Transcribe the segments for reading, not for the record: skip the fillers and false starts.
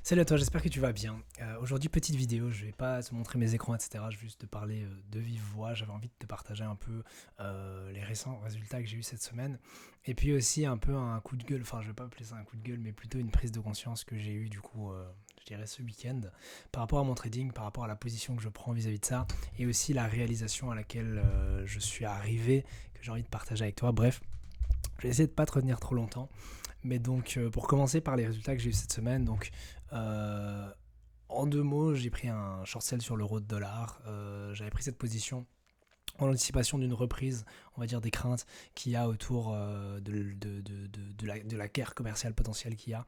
Salut à toi, j'espère que tu vas bien. Aujourd'hui, petite vidéo, je vais pas te montrer mes écrans, etc. Je vais juste te parler de vive voix. J'avais envie de te partager un peu les récents résultats que j'ai eu cette semaine. Et puis aussi un peu un coup de gueule, enfin je vais pas appeler ça un coup de gueule, mais plutôt une prise de conscience que j'ai eue du coup, je dirais ce week-end, par rapport à mon trading, par rapport à la position que je prends vis-à-vis de ça, et aussi la réalisation à laquelle je suis arrivé, que j'ai envie de partager avec toi. Bref, je vais essayer de pas te retenir trop longtemps. Mais donc, pour commencer par les résultats que j'ai eu cette semaine, donc euh, en deux mots, j'ai pris un short sell sur l'euro de dollar. J'avais pris cette position en anticipation d'une reprise, on va dire des craintes qu'il y a autour de la guerre commerciale potentielle qu'il y a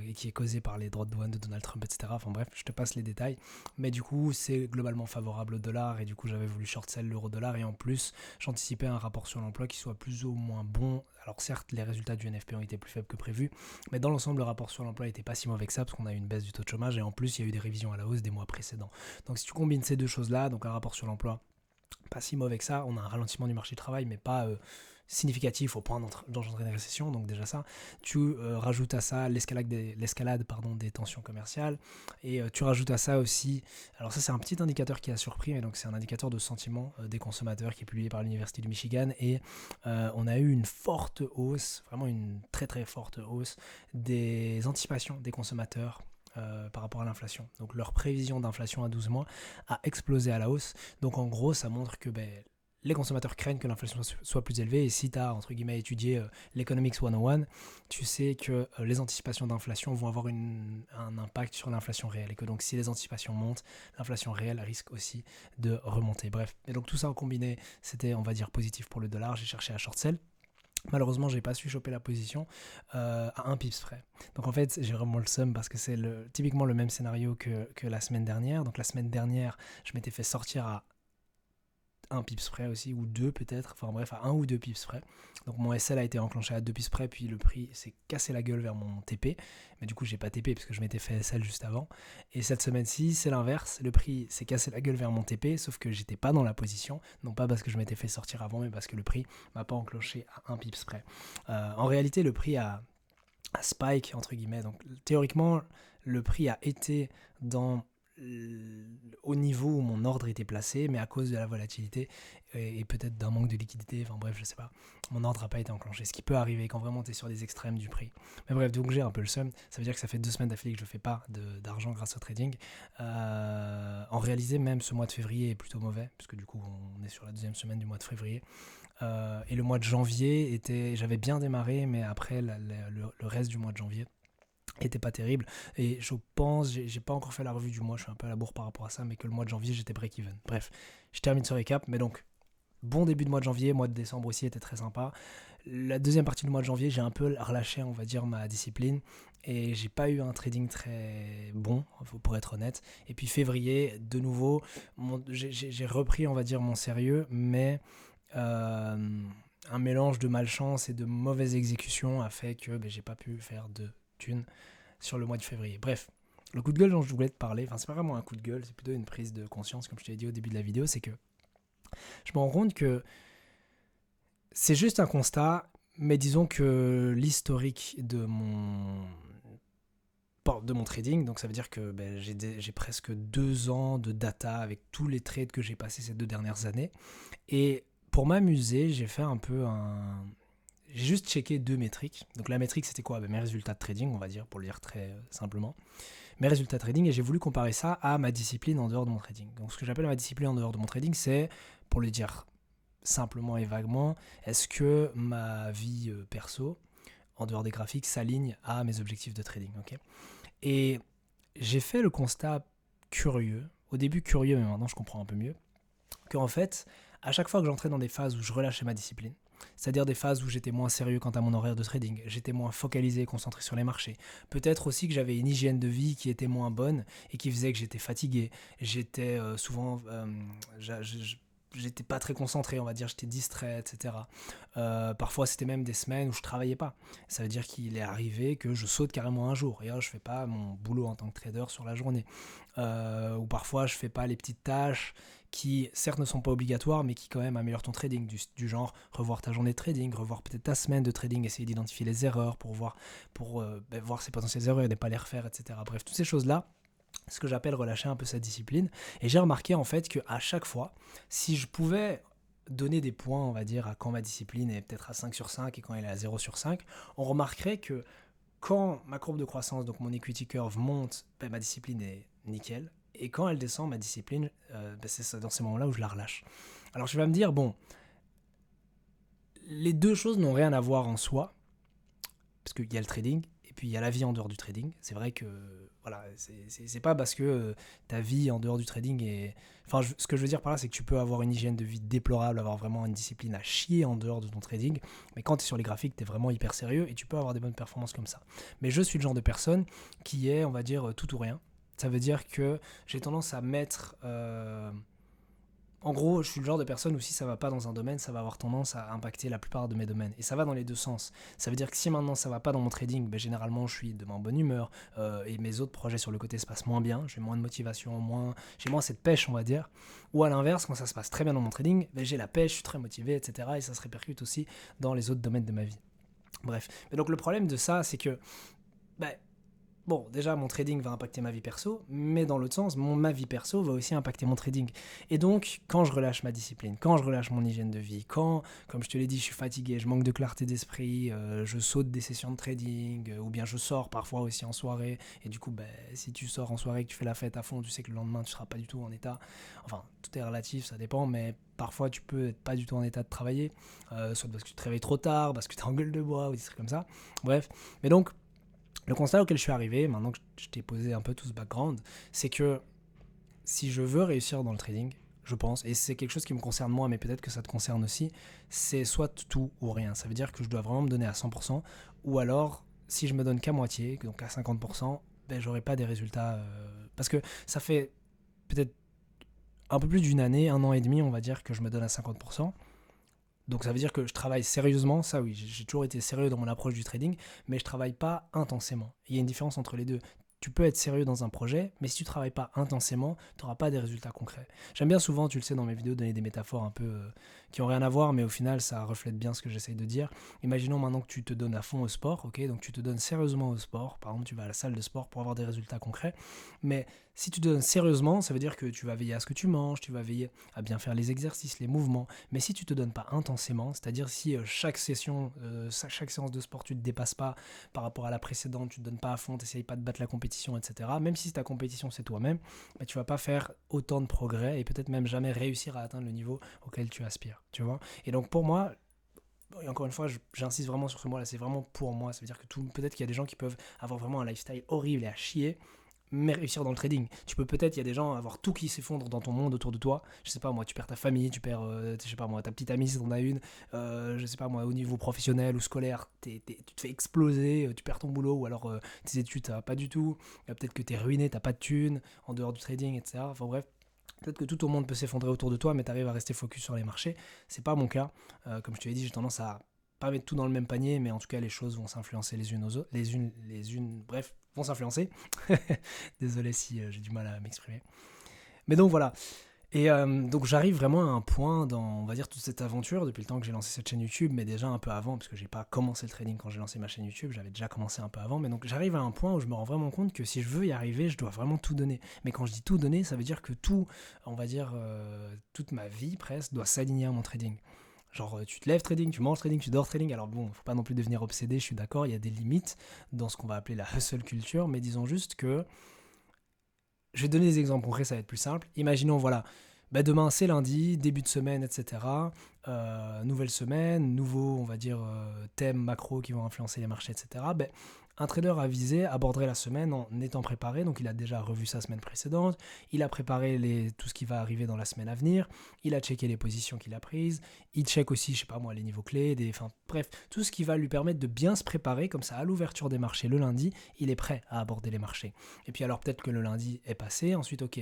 et qui est causée par les droits de douane de Donald Trump, etc. Enfin bref, je te passe les détails. Mais du coup, c'est globalement favorable au dollar et du coup, j'avais voulu short sell l'euro-dollar et en plus, j'anticipais un rapport sur l'emploi qui soit plus ou moins bon. Alors certes, les résultats du NFP ont été plus faibles que prévu, mais dans l'ensemble, le rapport sur l'emploi n'était pas si mauvais que ça parce qu'on a eu une baisse du taux de chômage et en plus, il y a eu des révisions à la hausse des mois précédents. Donc si tu combines ces deux choses-là, donc un rapport sur l'emploi pas si mauvais que ça. On a un ralentissement du marché du travail, mais pas significatif au point d'engendrer une récession. Donc déjà ça, tu rajoutes à ça l'escalade des tensions commerciales, et tu rajoutes à ça aussi, alors ça c'est un petit indicateur qui a surpris, mais donc c'est un indicateur de sentiment des consommateurs qui est publié par l'Université du Michigan, et on a eu une forte hausse, vraiment une très très forte hausse des anticipations des consommateurs par rapport à l'inflation. Donc leur prévision d'inflation à 12 mois a explosé à la hausse. Donc en gros, ça montre que les consommateurs craignent que l'inflation soit plus élevée. Et si tu as, entre guillemets, étudié l'Economics 101, tu sais que les anticipations d'inflation vont avoir un impact sur l'inflation réelle. Et que donc si les anticipations montent, l'inflation réelle risque aussi de remonter. Bref, et donc tout ça en combiné, c'était, on va dire, positif pour le dollar. J'ai cherché à short sell. Malheureusement, j'ai pas su choper la position à un pips près. Donc en fait, j'ai vraiment le seum parce que c'est typiquement le même scénario que la semaine dernière. Donc la semaine dernière, je m'étais fait sortir à un pips près aussi, ou deux peut-être, enfin bref, à un ou deux pips près. Donc mon SL a été enclenché à deux pips près, puis le prix s'est cassé la gueule vers mon TP. Mais du coup, j'ai pas TP parce que je m'étais fait SL juste avant. Et cette semaine-ci, c'est l'inverse. Le prix s'est cassé la gueule vers mon TP, sauf que j'étais pas dans la position. Non pas parce que je m'étais fait sortir avant, mais parce que le prix m'a pas enclenché à un pips près. En réalité, le prix a spike, entre guillemets. Donc théoriquement, le prix a été dans au niveau où mon ordre était placé, mais à cause de la volatilité et peut-être d'un manque de liquidité, enfin bref, je sais pas, mon ordre n'a pas été enclenché, ce qui peut arriver quand vraiment tu es sur des extrêmes du prix. Mais bref, donc j'ai un peu le seum, ça veut dire que ça fait 2 semaines d'affilée que je ne fais pas d'argent grâce au trading. En réalité, même ce mois de février est plutôt mauvais, puisque du coup on est sur la deuxième semaine du mois de février. Et le mois de janvier j'avais bien démarré, mais après le reste du mois de janvier était pas terrible, et je pense, j'ai pas encore fait la revue du mois, je suis un peu à la bourre par rapport à ça, mais que le mois de janvier j'étais break-even. Bref, je termine ce récap, mais donc bon début de mois de janvier, mois de décembre aussi était très sympa. La deuxième partie du mois de janvier, j'ai un peu relâché, on va dire, ma discipline, et j'ai pas eu un trading très bon, pour être honnête. Et puis février, de nouveau, j'ai repris, on va dire, mon sérieux, mais un mélange de malchance et de mauvaise exécution a fait que j'ai pas pu faire de thunes sur le mois de février. Bref, le coup de gueule dont je voulais te parler, enfin c'est pas vraiment un coup de gueule, c'est plutôt une prise de conscience, comme je t'ai dit au début de la vidéo, c'est que je me rends compte que c'est juste un constat, mais disons que l'historique de mon trading, donc ça veut dire que j'ai presque 2 ans de data avec tous les trades que j'ai passés ces 2 dernières années, et pour m'amuser, j'ai fait un peu j'ai juste checké 2 métriques. Donc la métrique c'était quoi? Mes résultats de trading, on va dire, pour le dire très simplement. Mes résultats de trading, et j'ai voulu comparer ça à ma discipline en dehors de mon trading. Donc ce que j'appelle ma discipline en dehors de mon trading, c'est, pour le dire simplement et vaguement, est-ce que ma vie perso, en dehors des graphiques, s'aligne à mes objectifs de trading, ok? Et j'ai fait le constat curieux, au début curieux, mais maintenant je comprends un peu mieux, qu'en fait, à chaque fois que j'entrais dans des phases où je relâchais ma discipline, c'est-à-dire des phases où j'étais moins sérieux quant à mon horaire de trading, j'étais moins focalisé et concentré sur les marchés. Peut-être aussi que j'avais une hygiène de vie qui était moins bonne et qui faisait que j'étais fatigué. J'étais souvent... j'étais pas très concentré, on va dire, j'étais distrait, etc. Parfois, c'était même des semaines où je travaillais pas. Ça veut dire qu'il est arrivé que je saute carrément un jour et je fais pas mon boulot en tant que trader sur la journée. Ou parfois, je fais pas les petites tâches qui, certes, ne sont pas obligatoires, mais qui quand même améliorent ton trading, du genre revoir ta journée de trading, revoir peut-être ta semaine de trading, essayer d'identifier les erreurs pour voir ses potentielles erreurs et ne pas les refaire, etc. Bref, toutes ces choses-là, ce que j'appelle relâcher un peu sa discipline. Et j'ai remarqué en fait qu'à chaque fois, si je pouvais donner des points, on va dire, à quand ma discipline est peut-être à 5 sur 5 et quand elle est à 0 sur 5, on remarquerait que quand ma courbe de croissance, donc mon equity curve monte, ma discipline est nickel. Et quand elle descend, ma discipline, c'est dans ces moments-là où je la relâche. Alors tu vas me dire, bon, les deux choses n'ont rien à voir en soi, parce qu'il y a le trading, et puis il y a la vie en dehors du trading. C'est vrai que voilà, c'est pas parce que ta vie en dehors du trading est... Enfin, ce que je veux dire par là, c'est que tu peux avoir une hygiène de vie déplorable, avoir vraiment une discipline à chier en dehors de ton trading, mais quand tu es sur les graphiques, tu es vraiment hyper sérieux et tu peux avoir des bonnes performances comme ça. Mais je suis le genre de personne qui est, on va dire, tout ou rien. Ça veut dire que j'ai tendance à mettre... En gros, je suis le genre de personne où si ça va pas dans un domaine, ça va avoir tendance à impacter la plupart de mes domaines. Et ça va dans les deux sens. Ça veut dire que si maintenant ça va pas dans mon trading, généralement je suis de moins bonne humeur et mes autres projets sur le côté se passent moins bien. J'ai moins de motivation, j'ai moins cette pêche, on va dire. Ou à l'inverse, quand ça se passe très bien dans mon trading, j'ai la pêche, je suis très motivé, etc. Et ça se répercute aussi dans les autres domaines de ma vie. Bref. Mais donc le problème de ça, c'est que... Bon, déjà, mon trading va impacter ma vie perso, mais dans l'autre sens, ma vie perso va aussi impacter mon trading. Et donc, quand je relâche ma discipline, quand je relâche mon hygiène de vie, quand, comme je te l'ai dit, je suis fatigué, je manque de clarté d'esprit, je saute des sessions de trading, ou bien je sors parfois aussi en soirée, et du coup, si tu sors en soirée et que tu fais la fête à fond, tu sais que le lendemain, tu ne seras pas du tout en état. Enfin, tout est relatif, ça dépend, mais parfois, tu peux être pas du tout en état de travailler, soit parce que tu te réveilles trop tard, parce que tu es en gueule de bois, ou des trucs comme ça. Bref, mais donc, le constat auquel je suis arrivé, maintenant que je t'ai posé un peu tout ce background, c'est que si je veux réussir dans le trading, je pense, et c'est quelque chose qui me concerne moi, mais peut-être que ça te concerne aussi, c'est soit tout ou rien. Ça veut dire que je dois vraiment me donner à 100%, ou alors, si je me donne qu'à moitié, donc à 50%, j'aurai pas des résultats. Parce que ça fait peut-être un peu plus d'une année, 1 an et demi, on va dire, que je me donne à 50%. Donc ça veut dire que je travaille sérieusement, ça oui, j'ai toujours été sérieux dans mon approche du trading, mais je travaille pas intensément. Il y a une différence entre les deux. Tu peux être sérieux dans un projet, mais si tu travailles pas intensément, tu n'auras pas des résultats concrets. J'aime bien souvent, tu le sais dans mes vidéos, donner des métaphores un peu qui ont rien à voir, mais au final ça reflète bien ce que j'essaye de dire. Imaginons maintenant que tu te donnes à fond au sport, ok, donc tu te donnes sérieusement au sport, par exemple tu vas à la salle de sport pour avoir des résultats concrets, mais si tu te donnes sérieusement, ça veut dire que tu vas veiller à ce que tu manges, tu vas veiller à bien faire les exercices, les mouvements, mais si tu te donnes pas intensément, c'est-à-dire si chaque séance de sport tu te dépasses pas par rapport à la précédente, tu te donnes pas à fond, tu n'essayes pas de battre la compétition, etc. Même si ta compétition c'est toi-même, tu vas pas faire autant de progrès et peut-être même jamais réussir à atteindre le niveau auquel tu aspires, tu vois. Et donc pour moi, et encore une fois, j'insiste vraiment sur ce mot-là, c'est vraiment pour moi. Ça veut dire que peut-être qu'il y a des gens qui peuvent avoir vraiment un lifestyle horrible et à chier, mais réussir dans le trading. Tu peux peut-être, il y a des gens, avoir tout qui s'effondre dans ton monde autour de toi. Je sais pas moi, tu perds ta famille, tu perds, je sais pas moi, ta petite amie si t'en as une. Je sais pas moi, au niveau professionnel ou scolaire, tu te fais exploser, tu perds ton boulot ou alors tes études, ça va pas du tout. Peut-être que t'es ruiné, t'as pas de thunes en dehors du trading, etc. Enfin bref. Peut-être que tout au monde peut s'effondrer autour de toi, mais tu arrives à rester focus sur les marchés. C'est pas mon cas. Comme je te l'ai dit, j'ai tendance à pas mettre tout dans le même panier, mais en tout cas, les choses vont s'influencer les unes aux autres. Bref, vont s'influencer. Désolé si j'ai du mal à m'exprimer. Mais donc voilà. Et donc j'arrive vraiment à un point dans, on va dire, toute cette aventure, depuis le temps que j'ai lancé cette chaîne YouTube, mais déjà un peu avant, parce que j'ai pas commencé le trading quand j'ai lancé ma chaîne YouTube, j'avais déjà commencé un peu avant, mais donc j'arrive à un point où je me rends vraiment compte que si je veux y arriver, je dois vraiment tout donner. Mais quand je dis tout donner, ça veut dire que tout, on va dire, toute ma vie presque, doit s'aligner à mon trading. Genre tu te lèves trading, tu manges trading, tu dors trading, alors bon, faut pas non plus devenir obsédé, je suis d'accord, il y a des limites dans ce qu'on va appeler la hustle culture, mais disons juste que je vais donner des exemples concrets, ça va être plus simple. Imaginons, voilà, demain c'est lundi, début de semaine, etc. Nouvelle semaine, nouveaux, on va dire, thèmes macro qui vont influencer les marchés, etc. Un trader avisé aborderait la semaine en étant préparé, donc il a déjà revu sa semaine précédente, il a préparé tout ce qui va arriver dans la semaine à venir, il a checké les positions qu'il a prises, il check aussi, je sais pas moi, les niveaux clés, bref, tout ce qui va lui permettre de bien se préparer, comme ça à l'ouverture des marchés le lundi, il est prêt à aborder les marchés. Et puis alors peut-être que le lundi est passé, ensuite ok,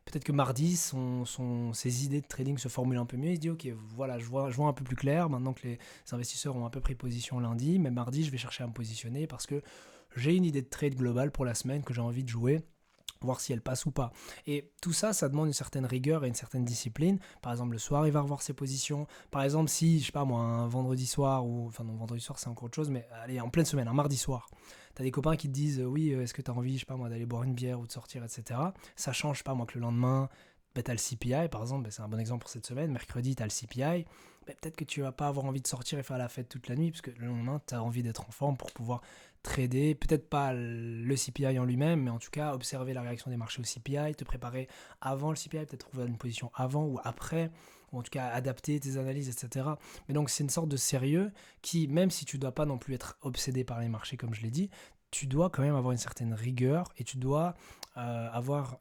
Peut-être que mardi, ses idées de trading se formulent un peu mieux. Il se dit, ok, voilà, je vois un peu plus clair maintenant que les investisseurs ont un peu pris position lundi, mais mardi, je vais chercher à me positionner parce que j'ai une idée de trade globale pour la semaine que j'ai envie de jouer, voir si elle passe ou pas. Et tout ça, ça demande une certaine rigueur et une certaine discipline. Par exemple, le soir, il va revoir ses positions. Par exemple, si, je sais pas moi, un vendredi soir, ou enfin non, vendredi soir c'est encore autre chose, mais allez, en pleine semaine, un mardi soir, t'as des copains qui te disent, oui, est-ce que t'as envie, je sais pas moi, d'aller boire une bière ou de sortir, etc. Ça change, je sais pas moi, que le lendemain, t'as le CPI, par exemple, c'est un bon exemple pour cette semaine. Mercredi, t'as le CPI. Peut-être que tu vas pas avoir envie de sortir et faire la fête toute la nuit, parce que le lendemain, tu as envie d'être en forme pour pouvoir trader, peut-être pas le CPI en lui-même, mais en tout cas observer la réaction des marchés au CPI, te préparer avant le CPI, peut-être trouver une position avant ou après, ou en tout cas adapter tes analyses, etc. Mais donc c'est une sorte de sérieux qui, même si tu dois pas non plus être obsédé par les marchés, comme je l'ai dit, tu dois quand même avoir une certaine rigueur et tu dois avoir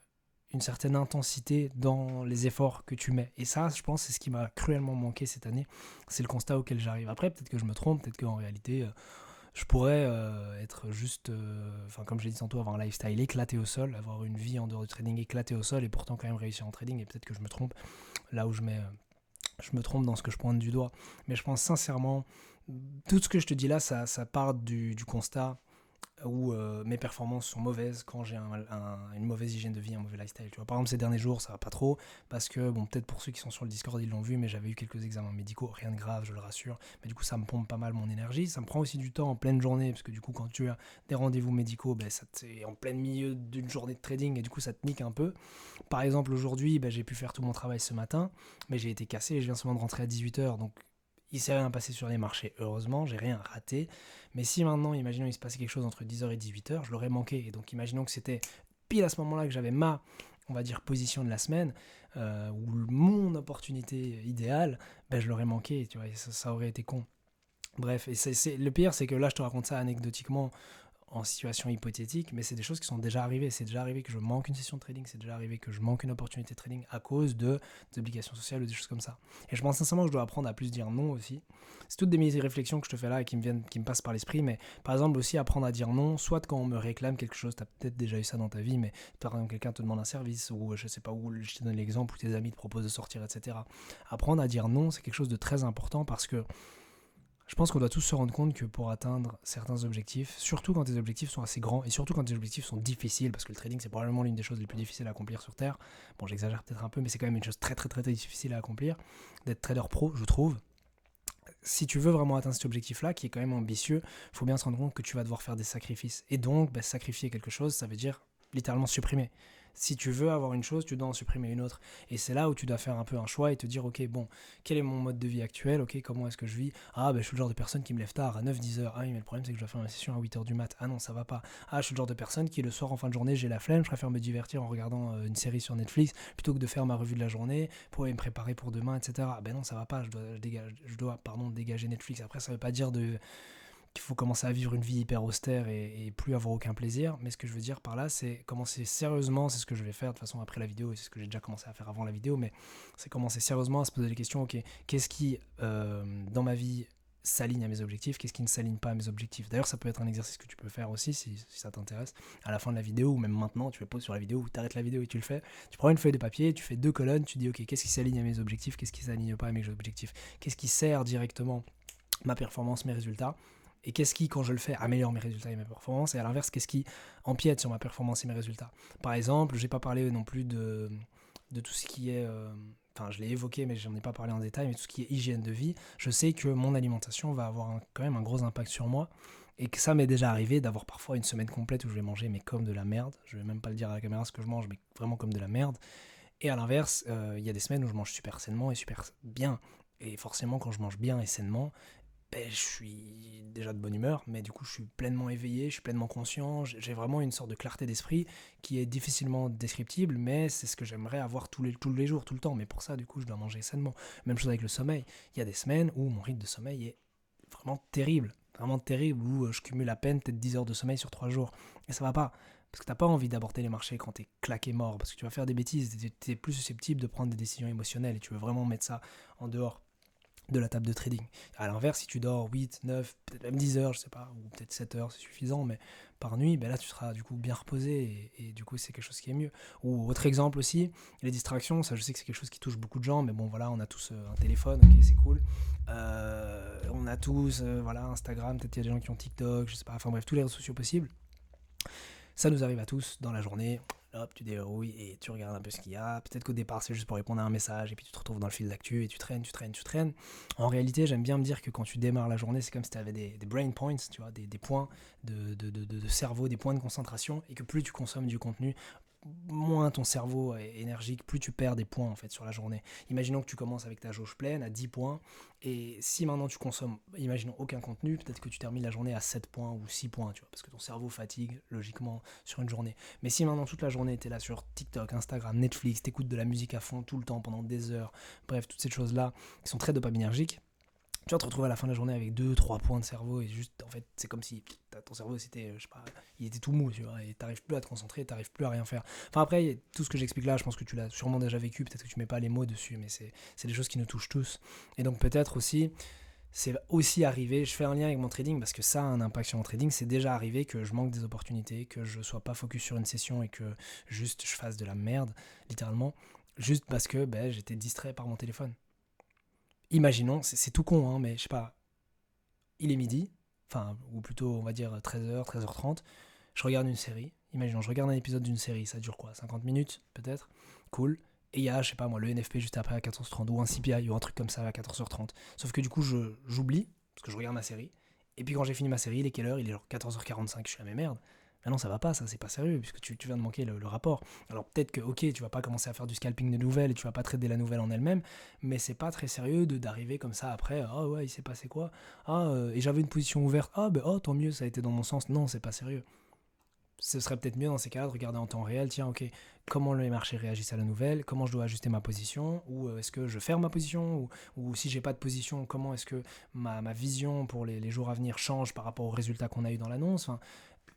une certaine intensité dans les efforts que tu mets. Et ça, je pense, c'est ce qui m'a cruellement manqué cette année. C'est le constat auquel j'arrive. Après, peut-être que je me trompe, peut-être qu'en réalité, je pourrais être juste, comme je l'ai dit tantôt, avoir un lifestyle éclaté au sol, avoir une vie en dehors du trading éclatée au sol et pourtant quand même réussir en trading. Et peut-être que je me trompe là où je me trompe dans ce que je pointe du doigt. Mais je pense sincèrement, tout ce que je te dis là, ça part du constat où mes performances sont mauvaises quand j'ai une mauvaise hygiène de vie, un mauvais lifestyle. Tu vois, par exemple, ces derniers jours, ça va pas trop parce que, bon, peut-être pour ceux qui sont sur le Discord, ils l'ont vu, mais j'avais eu quelques examens médicaux, rien de grave, je le rassure. Mais du coup, ça me pompe pas mal mon énergie. Ça me prend aussi du temps en pleine journée parce que, du coup, quand tu as des rendez-vous médicaux, ça t'est en plein milieu d'une journée de trading et du coup, ça te nique un peu. Par exemple, aujourd'hui, j'ai pu faire tout mon travail ce matin, mais j'ai été cassé et je viens seulement de rentrer à 18h. Donc, il s'est rien passé sur les marchés, heureusement, j'ai rien raté. Mais si maintenant, imaginons, il se passait quelque chose entre 10h et 18h, je l'aurais manqué. Et donc, imaginons que c'était pile à ce moment-là que j'avais on va dire, position de la semaine, ou mon opportunité idéale, je l'aurais manqué, tu vois, et ça aurait été con. Bref, et le pire, c'est que là, je te raconte ça anecdotiquement, en situation hypothétique, mais c'est des choses qui sont déjà arrivées. C'est déjà arrivé que je manque une session de trading, c'est déjà arrivé que je manque une opportunité de trading à cause des obligations sociales ou des choses comme ça. Et je pense sincèrement que je dois apprendre à plus dire non aussi. C'est toutes des réflexions que je te fais là et qui me passent par l'esprit, mais par exemple aussi apprendre à dire non, soit quand on me réclame quelque chose, tu as peut-être déjà eu ça dans ta vie, mais par exemple quelqu'un te demande un service, ou je sais pas où, je te donne l'exemple, où tes amis te proposent de sortir, etc. Apprendre à dire non, c'est quelque chose de très important parce que je pense qu'on doit tous se rendre compte que pour atteindre certains objectifs, surtout quand tes objectifs sont assez grands et surtout quand tes objectifs sont difficiles, parce que le trading c'est probablement l'une des choses les plus difficiles à accomplir sur Terre. Bon, j'exagère peut-être un peu, mais c'est quand même une chose très très très, très difficile à accomplir, d'être trader pro, je trouve. Si tu veux vraiment atteindre cet objectif-là, qui est quand même ambitieux, il faut bien se rendre compte que tu vas devoir faire des sacrifices. Et donc, sacrifier quelque chose, ça veut dire littéralement supprimer. Si tu veux avoir une chose, tu dois en supprimer une autre. Et c'est là où tu dois faire un peu un choix et te dire, ok, bon, quel est mon mode de vie actuel, ok, comment est-ce que je vis. Ah, je suis le genre de personne qui me lève tard à 9-10 heures. Ah oui, mais le problème c'est que je dois faire une session à 8 heures du mat. Ah non, ça va pas. Ah, je suis le genre de personne qui le soir en fin de journée, j'ai la flemme, je préfère me divertir en regardant une série sur Netflix plutôt que de faire ma revue de la journée pour me préparer pour demain, etc. Ah ben non, ça va pas, je dois dégager Netflix. Après, ça veut pas dire qu'il faut commencer à vivre une vie hyper austère et plus avoir aucun plaisir. Mais ce que je veux dire par là, c'est commencer sérieusement, c'est ce que je vais faire de toute façon après la vidéo, et c'est ce que j'ai déjà commencé à faire avant la vidéo, mais c'est commencer sérieusement à se poser les questions, ok, qu'est-ce qui, dans ma vie, s'aligne à mes objectifs, qu'est-ce qui ne s'aligne pas à mes objectifs. D'ailleurs, ça peut être un exercice que tu peux faire aussi si ça t'intéresse. À la fin de la vidéo, ou même maintenant, tu fais pause sur la vidéo, ou tu arrêtes la vidéo et tu le fais. Tu prends une feuille de papier, tu fais 2 colonnes, tu dis, ok, qu'est-ce qui s'aligne à mes objectifs, qu'est-ce qui ne s'aligne pas à mes objectifs, qu'est-ce qui sert directement ma performance, mes résultats, et qu'est-ce qui, quand je le fais, améliore mes résultats et mes performances, et à l'inverse, qu'est-ce qui empiète sur ma performance et mes résultats. Par exemple, je n'ai pas parlé non plus de tout ce qui est... je l'ai évoqué, mais je n'en ai pas parlé en détail, mais tout ce qui est hygiène de vie, je sais que mon alimentation va avoir quand même un gros impact sur moi, et que ça m'est déjà arrivé d'avoir parfois une semaine complète où je vais manger, mais comme de la merde. Je vais même pas le dire à la caméra ce que je mange, mais vraiment comme de la merde. Et à l'inverse, il y a des semaines où je mange super sainement et super bien. Et forcément, quand je mange bien et sainement, je suis déjà de bonne humeur, mais du coup je suis pleinement éveillé, je suis pleinement conscient, j'ai vraiment une sorte de clarté d'esprit qui est difficilement descriptible, mais c'est ce que j'aimerais avoir tous les jours, tout le temps. Mais pour ça, du coup, je dois manger sainement. Même chose avec le sommeil. Il y a des semaines où mon rythme de sommeil est vraiment terrible, où je cumule à peine peut-être 10 heures de sommeil sur 3 jours. Et ça va pas. Parce que t'as pas envie d'aborder les marchés quand t'es claqué mort, parce que tu vas faire des bêtises, t'es plus susceptible de prendre des décisions émotionnelles et tu veux vraiment mettre ça en dehors. de la table de trading. À l'inverse, si tu dors 8, 9, peut-être même 10 heures, je sais pas, ou peut-être 7 heures, c'est suffisant, mais par nuit, ben là, tu seras du coup bien reposé et du coup, c'est quelque chose qui est mieux. Ou autre exemple aussi, les distractions, ça, je sais que c'est quelque chose qui touche beaucoup de gens, mais bon, voilà, on a tous un téléphone, ok, c'est cool. On a tous, voilà, Instagram, peut-être il y a des gens qui ont TikTok, je sais pas, enfin bref, tous les réseaux sociaux possibles. Ça nous arrive à tous dans la journée. Hop, tu déverrouilles et tu regardes un peu ce qu'il y a. Peut-être qu'au départ, c'est juste pour répondre à un message et puis tu te retrouves dans le fil d'actu et tu traînes, tu traînes, tu traînes. En réalité, j'aime bien me dire que quand tu démarres la journée, c'est comme si tu avais des brain points, tu vois, des points de cerveau, des points de concentration et que plus tu consommes du contenu, moins ton cerveau est énergique, plus tu perds des points en fait sur la journée. Imaginons que tu commences avec ta jauge pleine à 10 points et si maintenant tu consommes, imaginons aucun contenu, peut-être que tu termines la journée à 7 points ou 6 points, tu vois, parce que ton cerveau fatigue logiquement sur une journée. Mais si maintenant toute la journée tu es là sur TikTok, Instagram, Netflix, t'écoutes de la musique à fond tout le temps pendant des heures, bref, toutes ces choses-là qui sont très dopaminergiques, tu vas te retrouver à la fin de la journée avec 2-3 points de cerveau et juste, en fait, c'est comme si ton cerveau, c'était, je sais pas, il était tout mou, tu vois, et t'arrives plus à te concentrer, t'arrives plus à rien faire. Enfin, après, tout ce que j'explique là, je pense que tu l'as sûrement déjà vécu, peut-être que tu mets pas les mots dessus, mais c'est des choses qui nous touchent tous. Et donc, peut-être aussi, c'est aussi arrivé, je fais un lien avec mon trading parce que ça a un impact sur mon trading, c'est déjà arrivé que je manque des opportunités, que je sois pas focus sur une session et que juste je fasse de la merde, littéralement, juste parce que ben, j'étais distrait par mon téléphone. Imaginons, c'est tout con, hein, mais je sais pas, il est midi, enfin, ou plutôt, on va dire 13h, 13h30, je regarde une série, imaginons, je regarde un épisode d'une série, ça dure quoi, 50 minutes, peut-être, cool, et il y a, je sais pas moi, le NFP juste après à 14h30, ou un CPI, ou un truc comme ça à 14h30, sauf que du coup, j'oublie, parce que je regarde ma série, et puis quand j'ai fini ma série, il est quelle heure? Il est genre 14h45, je suis à mes merdes. Mais non, ça va pas, ça, c'est pas sérieux, puisque tu viens de manquer le rapport. Alors peut-être que, ok, tu vas pas commencer à faire du scalping de nouvelles et tu vas pas trader la nouvelle en elle-même, mais c'est pas très sérieux d'arriver comme ça après, ah ouais, il s'est passé quoi? Ah, et j'avais une position ouverte, ah ben oh, tant mieux, ça a été dans mon sens. Non, c'est pas sérieux. Ce serait peut-être mieux dans ces cas-là de regarder en temps réel, tiens, ok, comment les marchés réagissent à la nouvelle, comment je dois ajuster ma position, ou est-ce que je ferme ma position, ou si j'ai pas de position, comment est-ce que ma vision pour les jours à venir change par rapport aux résultats qu'on a eu dans l'annonce. Enfin,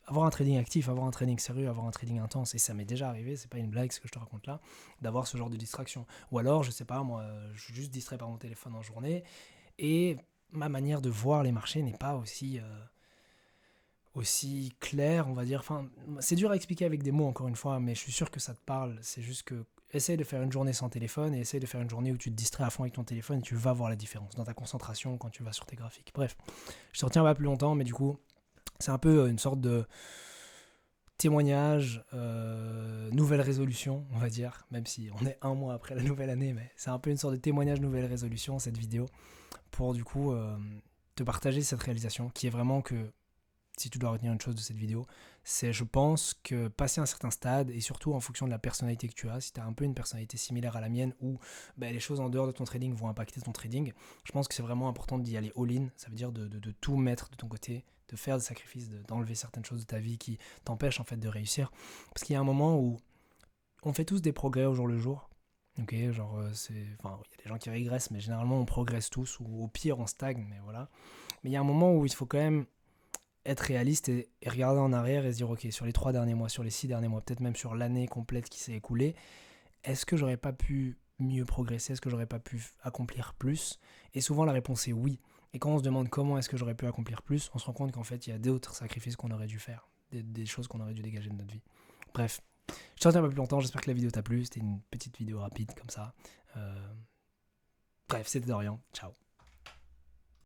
avoir un trading actif, avoir un trading sérieux, avoir un trading intense, et ça m'est déjà arrivé, c'est pas une blague ce que je te raconte là, d'avoir ce genre de distraction. Ou alors, je sais pas, moi, je suis juste distrait par mon téléphone en journée, et ma manière de voir les marchés n'est pas aussi claire, on va dire. Enfin, c'est dur à expliquer avec des mots, encore une fois, mais je suis sûr que ça te parle. C'est juste que essaye de faire une journée sans téléphone et essaye de faire une journée où tu te distrais à fond avec ton téléphone et tu vas voir la différence dans ta concentration quand tu vas sur tes graphiques. Bref, je te retiens pas plus longtemps, mais du coup, c'est un peu une sorte de témoignage, nouvelle résolution, on va dire, même si on est un mois après la nouvelle année, mais c'est un peu une sorte de témoignage, nouvelle résolution, cette vidéo, pour du coup te partager cette réalisation qui est vraiment que, si tu dois retenir une chose de cette vidéo, c'est, je pense, que passer un certain stade, et surtout en fonction de la personnalité que tu as, si tu as un peu une personnalité similaire à la mienne, où ben, les choses en dehors de ton trading vont impacter ton trading, je pense que c'est vraiment important d'y aller all-in, ça veut dire de tout mettre de ton côté, de faire des sacrifices, d'enlever certaines choses de ta vie qui t'empêchent en fait de réussir. Parce qu'il y a un moment où on fait tous des progrès au jour le jour. Ok, genre enfin, il y a des gens qui régressent, mais généralement on progresse tous, ou au pire on stagne, mais voilà. Mais il y a un moment où il faut quand même être réaliste et regarder en arrière et se dire, ok, sur les 3 derniers mois, sur les 6 derniers mois, peut-être même sur l'année complète qui s'est écoulée, est-ce que j'aurais pas pu mieux progresser? Est-ce que j'aurais pas pu accomplir plus? Et souvent la réponse est oui. Et quand on se demande comment est-ce que j'aurais pu accomplir plus, on se rend compte qu'en fait il y a d'autres sacrifices qu'on aurait dû faire, des choses qu'on aurait dû dégager de notre vie. Bref, je te retiens pas plus longtemps, j'espère que la vidéo t'a plu, c'était une petite vidéo rapide comme ça. Bref, c'était Dorian, ciao.